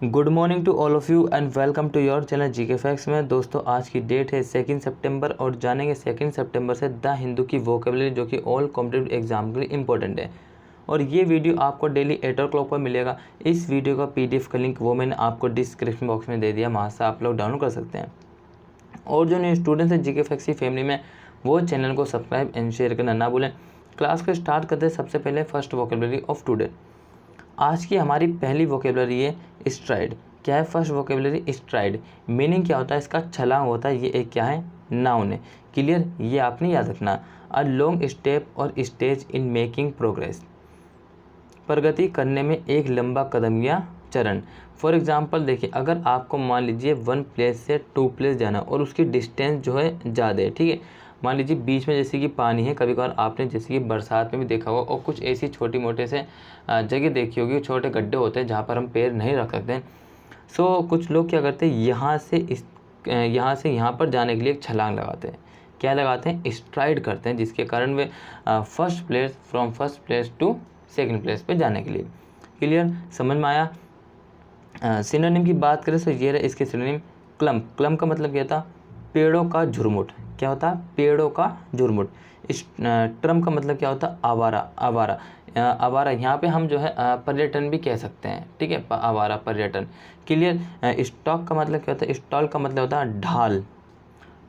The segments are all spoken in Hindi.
Good morning to all of you and welcome to your channel GK facts में। दोस्तों आज की डेट है 2 सितंबर और जानेंगे 2 सितंबर से द हिंदू की वोकेबलरी जो कि ऑल कॉम्पिटिटिव एग्जाम के लिए इंपॉर्टेंट है। और ये वीडियो आपको डेली 8 o'clock पर मिलेगा। इस वीडियो का PDF का लिंक वो मैंने आपको डिस्क्रिप्शन बॉक्स में दे दिया, वहाँ से आप लोग डाउनलोड कर सकते हैं। और जो न्यू स्टूडेंट्स हैं जीके फैक्ट्स की फैमिली में, वो चैनल को सब्सक्राइब एंड शेयर करना ना भूलें। क्लास को स्टार्ट करते हैं सबसे पहले फर्स्ट वोकेबलरी ऑफ टुडे। आज की हमारी पहली वोकेबलरी है स्ट्राइड। क्या है फर्स्ट वोकेबलरी? स्ट्राइड। मीनिंग क्या होता है इसका? छलांग होता है। ये एक क्या है? नाउन है। क्लियर? ये आपने याद रखना। अ लॉन्ग स्टेप और स्टेज इन मेकिंग प्रोग्रेस। प्रगति करने में एक लंबा कदम या चरण। फॉर एग्जाम्पल देखिए, अगर आपको मान लीजिए 1 प्लेस से 2 प्लेस जाना और उसकी डिस्टेंस जो है ज़्यादा है, ठीक है। मान लीजिए बीच में जैसे कि पानी है, कभी कभार आपने जैसे कि बरसात में भी देखा होगा और कुछ ऐसी छोटी मोटे से जगह देखी होगी, छोटे गड्ढे होते हैं जहाँ पर हम पैर नहीं रख सकते। सो कुछ लोग क्या करते हैं, यहाँ से यहाँ पर जाने के लिए एक छलांग लगाते हैं। क्या लगाते हैं? स्ट्राइड करते हैं, जिसके कारण वे first place to second place पे जाने के लिए। क्लियर? समझ में आया? सिनोनिम की बात करें तो ये रहे इसके सिनोनिम। क्लम्प। क्लम्प का मतलब क्या था? पेड़ों का झुरमुट। क्या होता है? पेड़ों का झुरमुट। इस ट्रम्प का मतलब क्या होता है? आवारा। आवारा आवारा यहाँ पे हम जो है पर्यटन भी कह सकते हैं, ठीक है। आवारा पर्यटन। क्लियर? स्टॉक का मतलब क्या होता है? स्टॉल का मतलब होता है ढाल।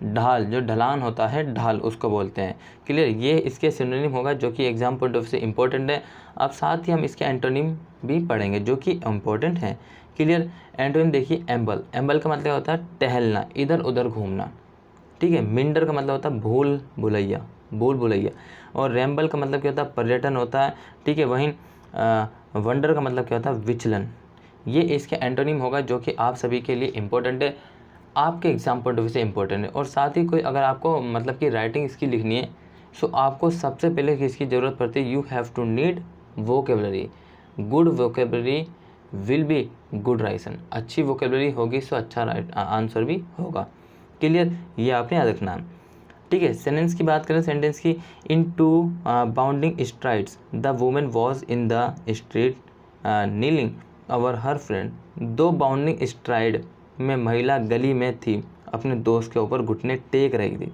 ढाल जो ढलान होता है, ढाल उसको बोलते हैं। क्लियर? ये इसके सिनोनिम होगा जो कि एग्जाम पॉइंट ऑफ से इंपॉर्टेंट है। अब साथ ही हम इसके एंटोनिम भी पढ़ेंगे जो कि इम्पोर्टेंट है। क्लियर? एंटोनिम देखिए, एम्बल। एम्बल का मतलब होता है टहलना, इधर उधर घूमना, ठीक है। मिंडर का मतलब होता है भूल भुलैया, भूल भुलैया। और रैम्बल का मतलब क्या होता है? पर्यटन होता है, ठीक है। वहीं वंडर का मतलब क्या होता है? विचलन। ये इसके एंटोनिम होगा जो कि आप सभी के लिए इम्पोर्टेंट है, आपके एग्जाम पॉइंट ऑफ व्यू से इम्पोर्टेंट है। और साथ ही कोई अगर आपको मतलब कि राइटिंग इसकी लिखनी है, सो आपको सबसे पहले किसकी ज़रूरत पड़ती है? You have to need vocabulary. Good vocabulary will be good reason. अच्छी वोकेबलरी होगी सो अच्छा राइट आंसर भी होगा। क्लियर? ये आपने याद रखना है, ठीक है। सेंटेंस की बात करें, सेंटेंस की। In two bounding strides the woman was in the street kneeling over her friend. 2 bounding stride में महिला गली में थी, अपने दोस्त के ऊपर घुटने टेक रही थी।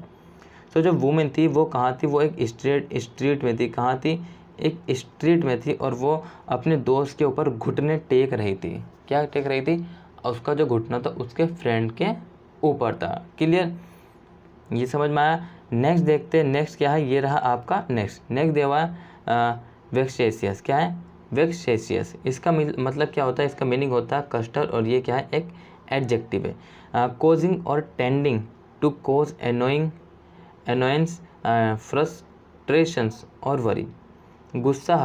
तो जो वुमेन थी वो कहाँ थी? वो एक स्ट्रीट में थी। कहाँ थी? एक स्ट्रीट में थी और वो अपने दोस्त के ऊपर घुटने टेक रही थी। क्या टेक रही थी? उसका जो घुटना था उसके फ्रेंड के ऊपर था। क्लियर? ये समझ में आया? नेक्स्ट देखते हैं, नेक्स्ट क्या है? ये रहा आपका नेक्स्ट दिया हुआ है वेक्सेशियस। क्या है? वेक्सेशियस। इसका मतलब क्या होता है? इसका मीनिंग होता है कस्टर, और ये क्या है? एक एडजेक्टिव है। कोजिंग और tending to cause annoyance, frustrations और वरी। गुस्सा,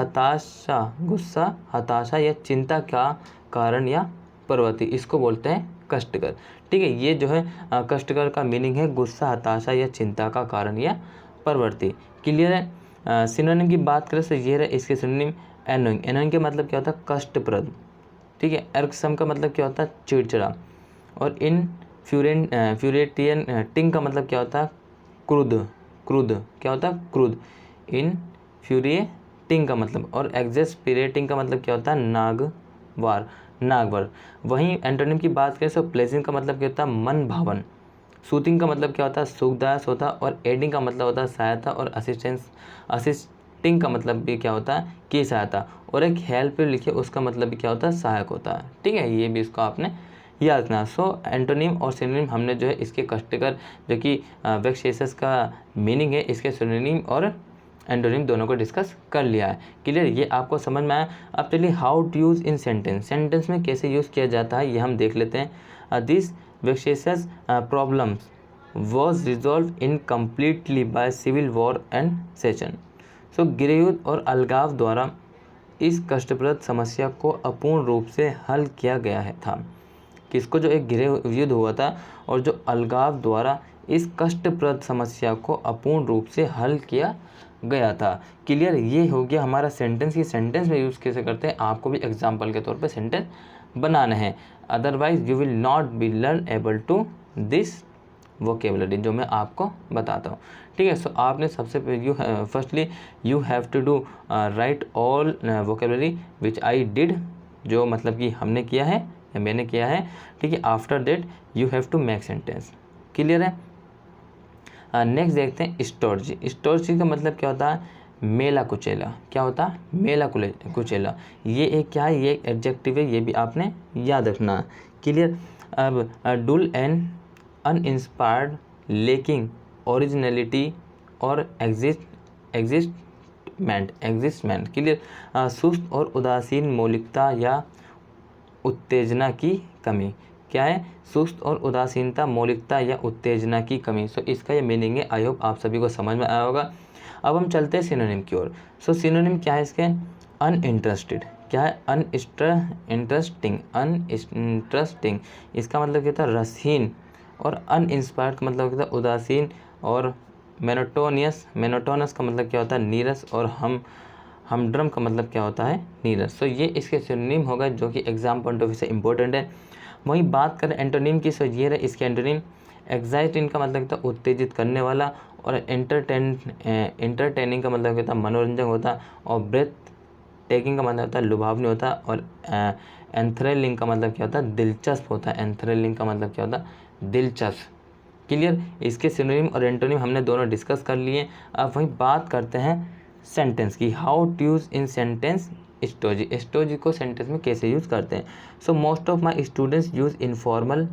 हताशा या चिंता का कारण या प्रवृत्ति, इसको बोलते हैं कष्टकर, ठीक है। ये जो है कष्टकर का मीनिंग है गुस्सा, हताशा या चिंता का कारण या प्रवृत्ति। क्लियर है? सिनोनिम की बात करें तो ये रहे इसके सिनोनिम। एनोइंग। एनोइंग का मतलब क्या होता है? कष्टप्रद, ठीक है। अर्कसम का मतलब क्या होता है? चिड़चिड़ा। और फ्यूरेटियन का मतलब क्या होता है? क्रुद्ध। क्या होता है? क्रुद्ध। इनफ्यूरिएटिंग का मतलब, और एक्सेस्पिरेटिंग का मतलब क्या होता है? नागवार। वहीं एंटोनिम की बात करें तो प्लेजिंग का मतलब क्या होता है? मन भावन। सूथिंग का मतलब क्या होता है? सुखदायक होता है। और एडिंग का मतलब होता है सहायता। और असिस्टिंग का मतलब भी क्या होता है? की सहायता। और एक हेल्प लिखे उसका मतलब भी क्या होता है? सहायक होता है, ठीक है। ये भी इसको आपने याद रखना। सो एंटोनिम और सिनोनिम हमने जो है इसके कष्टकर जो कि वेक्सेशियस का मीनिंग है, इसके सिनोनिम और एंटोनिम दोनों को डिस्कस कर लिया है। क्लियर? ये आपको समझ में आया? अब चलिए how to use in sentence. Sentence में कैसे यूज़ किया जाता है ये हम देख लेते हैं। This vexatious problems was resolve in completely by civil war and secession. So गृहयुद्ध और अलगाव द्वारा इस कष्टप्रद समस्या को अपूर्ण रूप से हल किया गया है था। किसको? जो एक गृह युद्ध हुआ था और जो अलगाव द्वारा इस कष्टप्रद समस्या को अपूर्ण रूप से हल किया गया था। क्लियर? ये हो गया हमारा सेंटेंस। की सेंटेंस में यूज़ कैसे करते हैं आपको भी एग्जाम्पल के तौर पे सेंटेंस बनाना है, otherwise you will not be learn able to this vocabulary जो मैं आपको बताता हूँ, ठीक है। सो आपने सबसे पहले firstly you have to do write all vocabulary which I did, जो मतलब कि हमने किया है मैंने किया है, ठीक है। After that you have to make sentence. Clear है। नेक्स्ट देखते हैं स्टोर्जी। स्टोर्जी का मतलब क्या होता है, मेला कुचेला। क्या होता है, मेला कुचेला। ये एक क्या है, ये एक एडजेक्टिव है, ये भी आपने याद रखना है। क्लियर। अब डुल एंड अनइंस्पायर्ड, लेकिंग ओरिजिनलिटी और एग्जिस्टमेंट। क्लियर। सुस्त और उदासीन मौलिकता या उत्तेजना की कमी। क्या है, सुस्त और उदासीनता, मौलिकता या उत्तेजना की कमी। सो इसका ये मीनिंग है। आई होप आप सभी को समझ में आया होगा। अब हम चलते हैं सिनोनिम की ओर। सो सिनोनिम क्या है इसके, अनइंटरेस्टेड। क्या है, अनइंटरेस्टिंग। इसका मतलब क्या होता है, रसहीन। और अनइंस्पायर्ड का मतलब क्या होता है, उदासीन। और मोनोटोनस का मतलब क्या होता है, नीरस। और हमड्रम का मतलब क्या होता है, नीरस। सो ये इसके सिनोनिम होगा जो कि एग्जाम पॉइंट ऑफ व्यू से इंपॉर्टेंट है। वहीं बात करें एंटोनिम की, सो ये रहा इसके एंटोनिम। एक्साइटिंग का मतलब होता है उत्तेजित करने वाला। और एंटरटेनिंग का मतलब होता है मनोरंजक होता। और ब्रेथ टेकिंग का मतलब होता है लुभावनी होता। और एंथ्रेलिंग का मतलब क्या होता है, दिलचस्प होता है। एंथ्रेलिंग का मतलब क्या होता है, दिलचस्प। क्लियर। इसके सिनोनिम और एंटोनिम हमने दोनों डिस्कस कर लिए। अब वहीं बात करते हैं सेंटेंस की, how to use in sentence stodgy. Stodgy को सेंटेंस में कैसे यूज़ करते हैं। So most of my students use informal,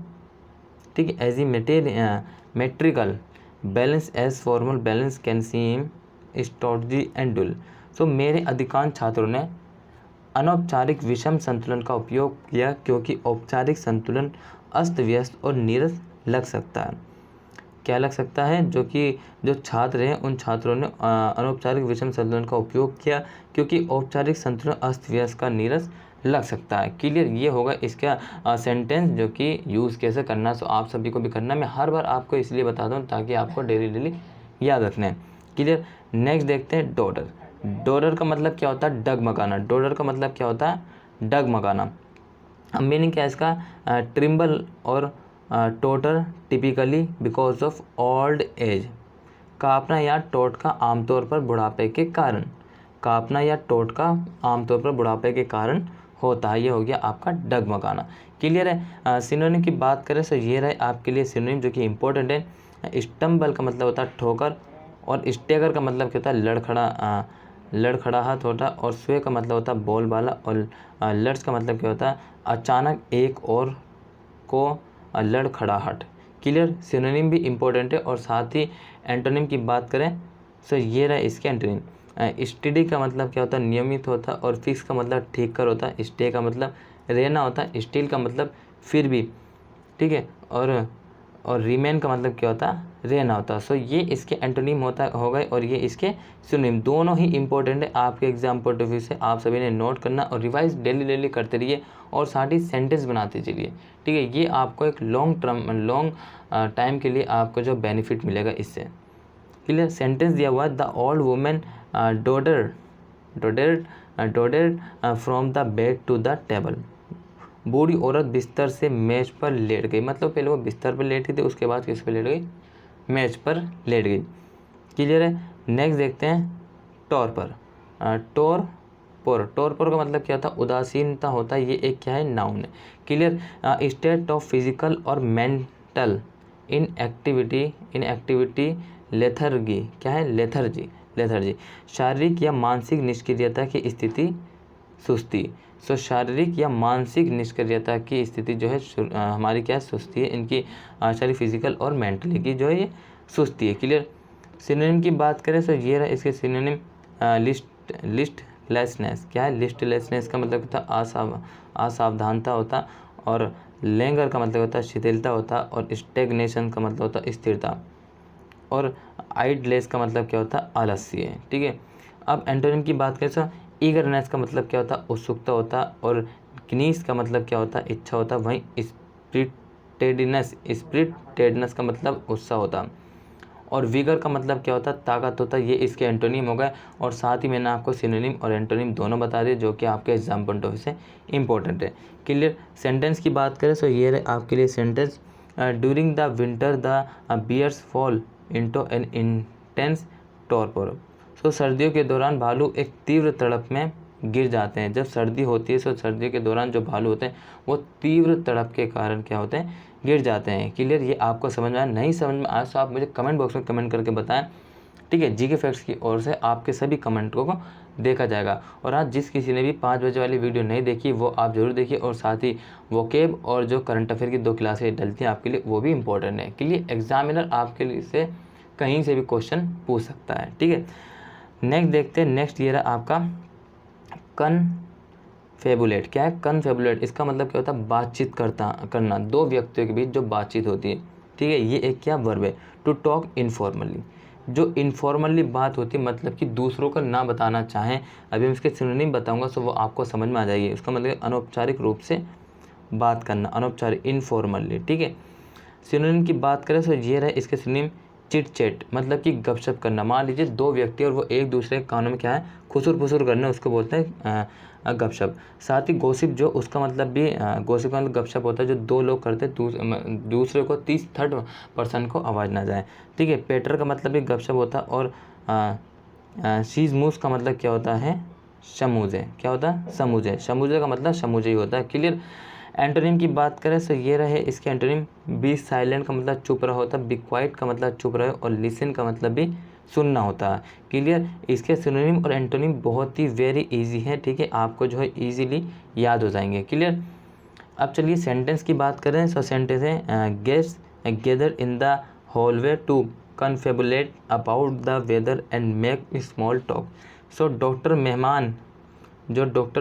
ठीक है, asymmetrical balance as formal balance can seem stodgy and dull. So मेरे अधिकांश छात्रों ने अनौपचारिक विषम संतुलन का उपयोग किया क्योंकि औपचारिक संतुलन अस्त व्यस्त और नीरस लग सकता है। क्या लग सकता है, जो छात्र हैं उन छात्रों ने अनौपचारिक विषम संतुलन का उपयोग किया क्योंकि औपचारिक संतुलन अस्त व्यस्त का नीरस लग सकता है। क्लियर। ये होगा इसका सेंटेंस जो कि यूज़ कैसे करना। सो आप सभी को भी करना। मैं हर बार आपको इसलिए बताता हूँ ताकि आपको डेली याद रखना है। क्लियर। नेक्स्ट देखते हैं डॉडर। डॉडर का मतलब क्या होता है, डगमगाना। डॉडर का मतलब क्या होता है, डगमगाना। अब मीनिंग क्या है इसका, ट्रिम्बल और totter typically because of old age. कांपना या टोटका आमतौर पर बुढ़ापे के कारण। कांपना या टोटका आमतौर पर बुढ़ापे के कारण होता है। ये हो गया आपका डगमगाना। क्लियर है। सिनोनिम की बात करें तो ये रहे आपके लिए सिनोनिम जो कि इंपॉर्टेंट है। स्टम्बल का मतलब होता है ठोकर। और स्टेगर का मतलब क्या होता है, लड़खड़ाहट होता। और स्वे का मतलब होता है बोलबाला। और लड्स का मतलब क्या होता है, अचानक एक और को लड़खड़ाहट। क्लियर। सिनोनिम भी इम्पोर्टेंट है। और साथ ही एंटोनिम की बात करें तो ये रहा इसके एंटोनिम। स्टडी का मतलब क्या होता है, नियमित होता। और फिक्स का मतलब ठीक कर होता है। स्टे का मतलब रहना होता है। स्टिल का मतलब फिर भी, ठीक है। और रिमेन का मतलब क्या होता है, रहना होता है। सो ये इसके एंटोनिम हो गए। और ये इसके सिनोनिम, दोनों ही इंपॉर्टेंट है आपके एग्जाम पॉइंट ऑफ व्यू से। आप सभी ने नोट करना और रिवाइज डेली करते रहिए। और साथ ही सेंटेंस बनाते चलिए, ठीक है। ये आपको एक लॉन्ग टाइम के लिए आपको जो बेनिफिट मिलेगा इससे। क्लियर। सेंटेंस दिया हुआ है, द ओल्ड वुमेन डोडेड from the bed to the table. बूढ़ी औरत बिस्तर से मेज पर लेट गई। मतलब पहले वो बिस्तर पर लेटी थी, उसके बाद किस पर लेट गई, मेज पर लेट गई। क्लियर है। नेक्स्ट देखते हैं टॉर पर। टॉरपोर का मतलब क्या होता है, उदासीनता होता है। ये एक क्या है, नाउन है। क्लियर। स्टेट ऑफ फिजिकल और मेंटल इनएक्टिविटी लेथर्गी। क्या है, लेथर्जी। शारीरिक या मानसिक निष्क्रियता की स्थिति, सुस्ती। सो शारीरिक या मानसिक निष्क्रियता की स्थिति जो है हमारी क्या है, सुस्ती है। इनकी शारीरिक, फिजिकल और मेंटली की जो है ये सुस्ती है। क्लियर। सिनोनिम की बात करें तो ये रहा इसके सिनोनिम। लिस्टलेसनेस। क्या है, लिस्टलेसनेस का मतलब होता है असावधानता होता। और लैंगर का मतलब होता है शिथिलता होता। और स्टेगनेशन का मतलब होता है स्थिरता। और आइडलेस का मतलब क्या होता है, आलस्य। ठीक है। अब एंटोनिम की बात करें तो ईगरनेस का मतलब क्या होता है, उत्सुकता होता। और क्नीस का मतलब क्या होता है, इच्छा होता। वहीं स्पिरिटेडनेस का मतलब उत्साह होता। और विगर का मतलब क्या होता है, ताकत होता। ये इसके एंटोनिम हो गए। और साथ ही मैंने आपको सिनोनिम और एंटोनिम दोनों बता दिए जो कि आपके एग्जाम पॉइंट ऑफ व्यू से इंपॉर्टेंट है। क्लियर। सेंटेंस की बात करें तो ये रहे आपके लिए sentence. During the winter the bears fall into an intense torpor. So सर्दियों के दौरान भालू एक तीव्र तड़प में गिर जाते हैं। जब सर्दी होती है तो सर्दी के दौरान जो भालू होते हैं वो तीव्र तड़प के कारण क्या होते हैं, गिर जाते हैं। क्लियर, ये आपको समझ में आया? नहीं समझ में आया तो आप मुझे कमेंट बॉक्स में कमेंट करके बताएं। ठीक है, जीके फैक्ट्स की ओर से आपके सभी कमेंटों को देखा जाएगा। और आज जिस किसी ने भी 5 बजे वाली वीडियो नहीं देखी वो आप ज़रूर देखिए, और साथ ही वोकेब और जो करंट अफेयर की 2 क्लासें डलती हैं आपके लिए, वो भी इंपॉर्टेंट है। क्लियर, एग्जामिनर आपके लिए से कहीं से भी क्वेश्चन पूछ सकता है। ठीक है, नेक्स्ट देखते हैं। नेक्स्ट ये रहा आपका कन्फेबुलेट। क्या है कन्फेबुलेट? इसका मतलब क्या होता है, बातचीत करना, 2 व्यक्तियों के बीच जो बातचीत होती है। ठीक है, ये एक क्या वर्ब है, टू टॉक इनफॉर्मली। जो इनफॉर्मली बात होती है मतलब कि दूसरों को ना बताना चाहें। अभी मैं इसके सिनोनिम बताऊंगा तो वो आपको समझ में आ जाएगी। इसका मतलब अनौपचारिक रूप से बात करना, अनौपचारिक, इनफॉर्मली। ठीक है, सिनोनिम की बात करें तो ये रहे इसके सिनोनिम, चिट चैट मतलब कि गपशप करना। मान लीजिए 2 व्यक्ति और वो एक दूसरे के कानों में क्या है, खुसुर फुसुर करना, उसको बोलते हैं गपशप। साथ ही गॉसिप, जो उसका मतलब भी गॉसिप का मतलब गपशप होता है जो 2 लोग करते हैं दूसरे को थर्ड पर्सन को आवाज़ ना जाए। ठीक है, पेटर का मतलब भी गपशप होता है। और शीज मूस का मतलब क्या होता है, समूजे। क्या होता है, समूजे। समूजे का मतलब समूजे ही होता है। क्लियर, एंटोनिम की बात करें तो ये रहे इसके एंटोनिम, बी साइलेंट का मतलब चुप रहा होता है, बी क्वाइट का मतलब चुप रहे, और लिसन का मतलब भी सुनना होता है। क्लियर, इसके सिनोनिम और एंटोनिम बहुत ही वेरी इजी है। ठीक है, आपको जो है इजीली याद हो जाएंगे। क्लियर, अब चलिए सेंटेंस की बात करें तो सेंटेंस है, guest gather in the hallway to confabulate about the weather and make small talk. So doctor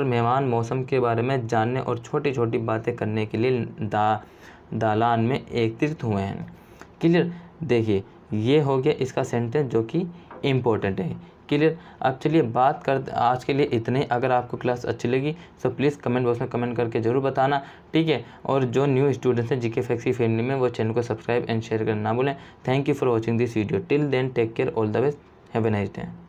मेहमान मौसम के बारे में जानने और छोटी छोटी बातें करने के लिए दालान में एकत्रित हुए हैं। क्लियर, देखिए ये हो गया इसका सेंटेंस जो कि इम्पोर्टेंट है। क्लियर, अब चलिए बात कर, आज के लिए इतने। अगर आपको क्लास अच्छी लगी तो प्लीज़ कमेंट बॉक्स में कमेंट करके ज़रूर बताना। ठीक है, और जो न्यू स्टूडेंट्स हैं जीके फैक्ट्स की फैमिली में, वो चैनल को सब्सक्राइब एंड शेयर करना ना भूलें। Thank you for watching this video. Till then take care, all the best, have a nice day.